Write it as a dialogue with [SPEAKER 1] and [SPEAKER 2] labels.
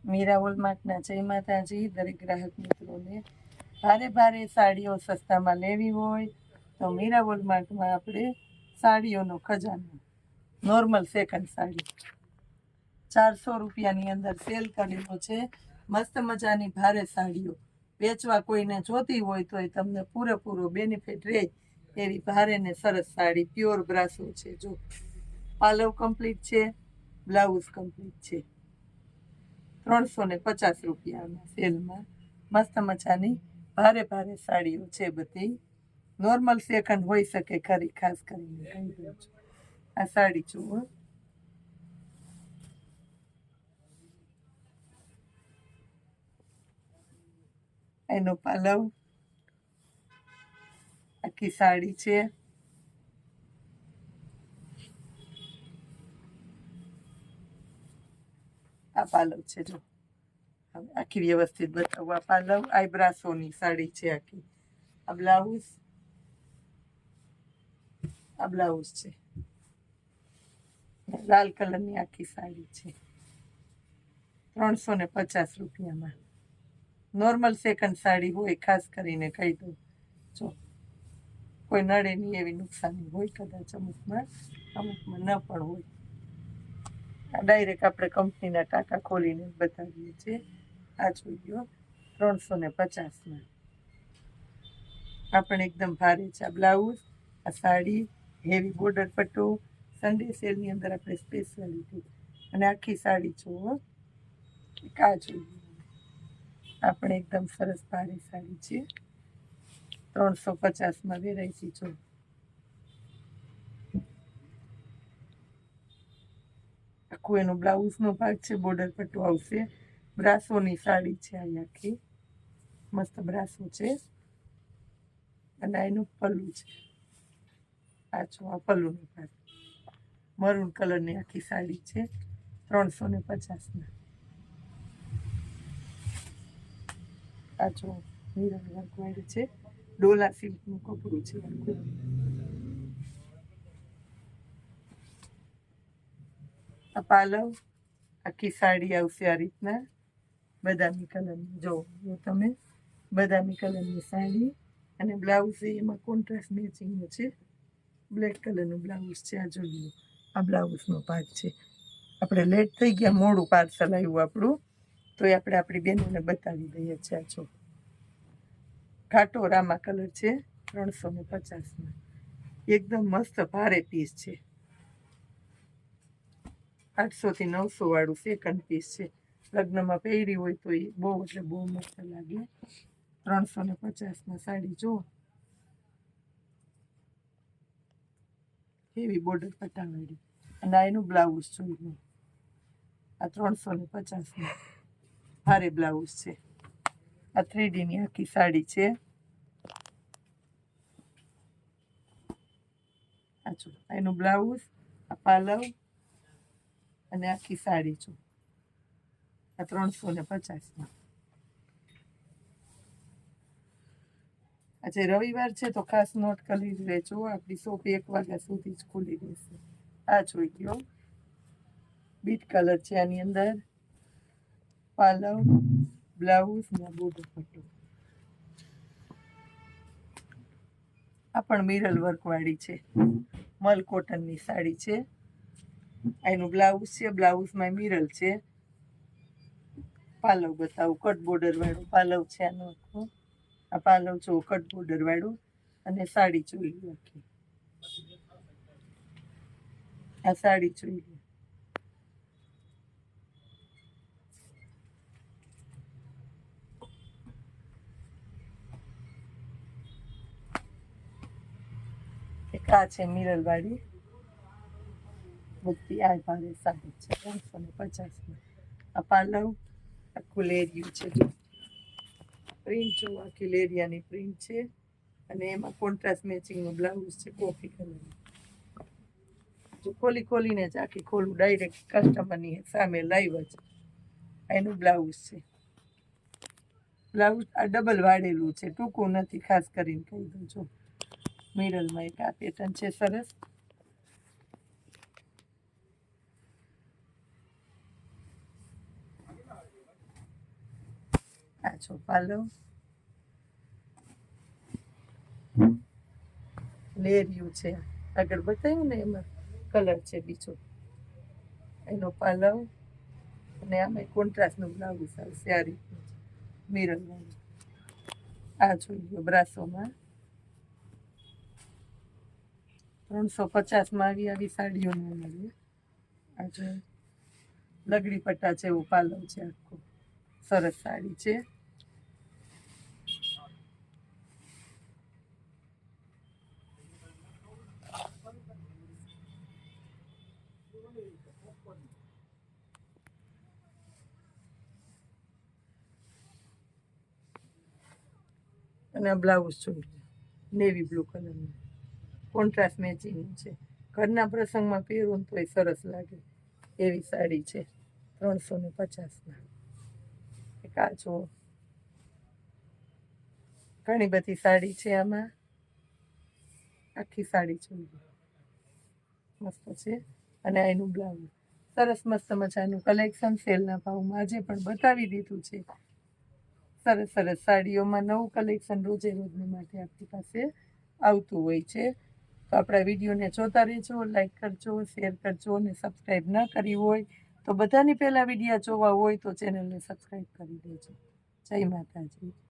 [SPEAKER 1] મીરા વોલમાર્ટના જય માતાજી. દરેક ગ્રાહક મિત્રોને ભારે ભારે સાડીઓ સસ્તામાં લેવી હોય તો મીરા વોલમાર્ટમાં આપણે સાડીઓનો ખજાનો. નોર્મલ સેકન્ડ સાડી 400 રૂપિયાની અંદર સેલ કરેલો છે. મસ્ત મજાની ભારે સાડીઓ વેચવા કોઈને જોતી હોય તો એ તમને પૂરેપૂરો બેનિફિટ રહે એવી ભારે ને સરસ સાડી પ્યોર બ્રાસો છે. જો પાલવ કમ્પ્લીટ છે, બ્લાઉઝ કમ્પ્લીટ છે. 350 રૂપિયાના સેલમાં મસ્ત મજાની ભારે ભારે સાડીઓ છે. બધી નોર્મલ સેકન્ડ હોઈ શકે ખરી, ખાસ કરીને કહી દઉં છું. આ સાડી જુઓ, એનો પાલવ, આખી સાડી છે. આ પાલવ છે. જો હવે આખી વ્યવસ્થિત બતાવું. આ પાલવ આઈબ્રાસોની સાડી છે આખી. આ બ્લાઉઝ, આ બ્લાઉઝ છે. લાલ કલરની આખી સાડી છે. 350 રૂપિયામાં નોર્મલ સેકન્ડ સાડી હોય, ખાસ કરીને કહી દઉં. જો કોઈ નડે નહીં એવી નુકસાની હોય કદાચ અમુકમાં ન પણ હોય. આ ડાયરેક્ટ આપણે કંપનીના ટાંકા ખોલીને બતાવીએ છીએ. આ જોઈ લો 350માં. આ પણ એકદમ ભારે છે. આ બ્લાઉઝ, આ સાડી, હેવી બોર્ડર પટ્ટો, સન્ડે સેલની અંદર આપણે સ્પેશિયાલિટી. અને આખી સાડી જુઓ, આ જોઈએ. આ પણ એકદમ સરસ ભારે સાડી છે. 350માં વેરાયટી જો. આખું એનો બ્લાઉઝનો ભાગ છે, બોર્ડર પટ્ટો આવશે. બ્રાસોની સાડી છે આ આખી, મસ્ત બ્રાસો છે. અને એનું પલ્લું છે. આ જો આ પલ્લુનો ભાગ મરૂન કલરની આખી સાડી છે. 350માં. આ જો મિરર વર્ક વાળી છે. ડોલા સિલ્કનું કપડું છે. આ પાલવ, આખી સાડી આવશે આ રીતના બદામી કલરની. જો તમે બદામી કલરની સાડી અને બ્લાઉઝ એમાં કોન્ટ્રાસ્ટ મેચિંગનું છે. બ્લેક કલરનું બ્લાઉઝ છે. આ જોઈએ, આ બ્લાઉઝનો ભાગ છે. આપણે લેટ થઈ ગયા, મોડું પાર્સલ આવ્યું આપણું, તો એ આપણે આપણી બહેનોને બતાવી દઈએ છીએ. આ જો ઘાટો રામા કલર છે. 350માં. એકદમ મસ્ત ભારે પીસ છે. 800 થી 900 વાળું સેકન્ડ પીસ છે. લગ્નમાં પહેરી હોય તો એ બહુ એટલે બહુ મસ્ત લાગે. 350માં સાડી જુઓ, એવી બોર્ડર પટ્ટાવાળી. અને આ એનું બ્લાઉઝ જોઈ લો. આ 350માં ભારે બ્લાઉઝ છે. આ 3Dની આખી સાડી છે. આ જો એનું બ્લાઉઝ, આ પાલવ અને આખી સાડી જો. આ 350માં. આજે રવિવાર છે તો ખાસ નોટ કરી લેજો. આપણી શોપ 1 વાગ્યા સુધી જ ખુલી રહેશે. આ જોઈ ગયો, બીટ કલર છે આની અંદર. પાલવ, બ્લાઉઝ ને બોર્ડર પટ્ટો. આ પણ મિરર વર્ક વાળી છે. મલ કોટનની સાડી છે. એનું બ્લાઉઝ છે. બ્લાઉઝમાં મિરર છે. પાલવ બતાવું, કટ બોર્ડર વાળું પાલવ છે આનો આખો. આ પાલવ જો કટ બોર્ડર વાળું. અને સાડી જોઈ લો આખી. આ સાડી જોઈ લો. એક આ છે મિરર વાળી બધી. આ ભારે સાડી છે 350માં. આ પાલવ, આખું લેરિયું છે. જો પ્રિન્ટ જો, આખી લેરિયાની પ્રિન્ટ છે. અને એમાં કોન્ટ્રાસ્ટ મેચિંગનું બ્લાઉઝ છે કોફી કલરનું. જો ખોલી ખોલીને જ આખી ખોલું, ડાયરેક્ટ કસ્ટમરની સામે લાઈવ જ. એનું બ્લાઉઝ છે. બ્લાઉઝ આ ડબલ વાળેલું છે, ટૂંકું નથી, ખાસ કરીને કહી દઉં. જો મિરરમાં એક આ પેટર્ન છે સરસ. છો પાલવ, લેરિયું છે, આગળ બતાવ્યું ને એમાં કલર છે બીજો, એનો પાલવ, અને આમાં કોન્ટ્રાસ્ટનું બ્લાઉઝ આવશે આ રીતનું મિરર વાળું. આ જોઈ લો બ્રાસોમાં 350માં આવી સાડીઓ ન મળે. આ જો લગડી પટ્ટા જેવું પાલવ છે, આખું સરસ સાડી છે. અને આ બ્લાઉઝ જોઈ નેવી બ્લુ કલરનું કોન્ટ્રાસ્ટ મેચિંગ છે. ઘરના પ્રસંગમાં પહેરવું તો એ સરસ લાગે એવી સાડી છે 350માં. એક આ જો ઘણી બધી સાડી છે આમાં, આખી સાડી જોઈ મસ્ત છે. અને એનું બ્લાઉઝ સરસ મસ્ત મજાનું કલેક્શન સેલના ભાવમાં આજે પણ બતાવી દીધું છે. સરસ સરસ સાડીઓમાં નવું કલેક્શન રોજે રોજને માટે આપણી પાસે આવતું હોય છે. તો આપણા વિડીયોને જોતા રહેજો, લાઈક કરજો, શેર કરજો, અને સબસ્ક્રાઈબ ન કરી હોય તો બધાની પહેલાં વિડીયો જોવા હોય તો ચેનલને સબસ્ક્રાઈબ કરી દેજો. જય માતાજી.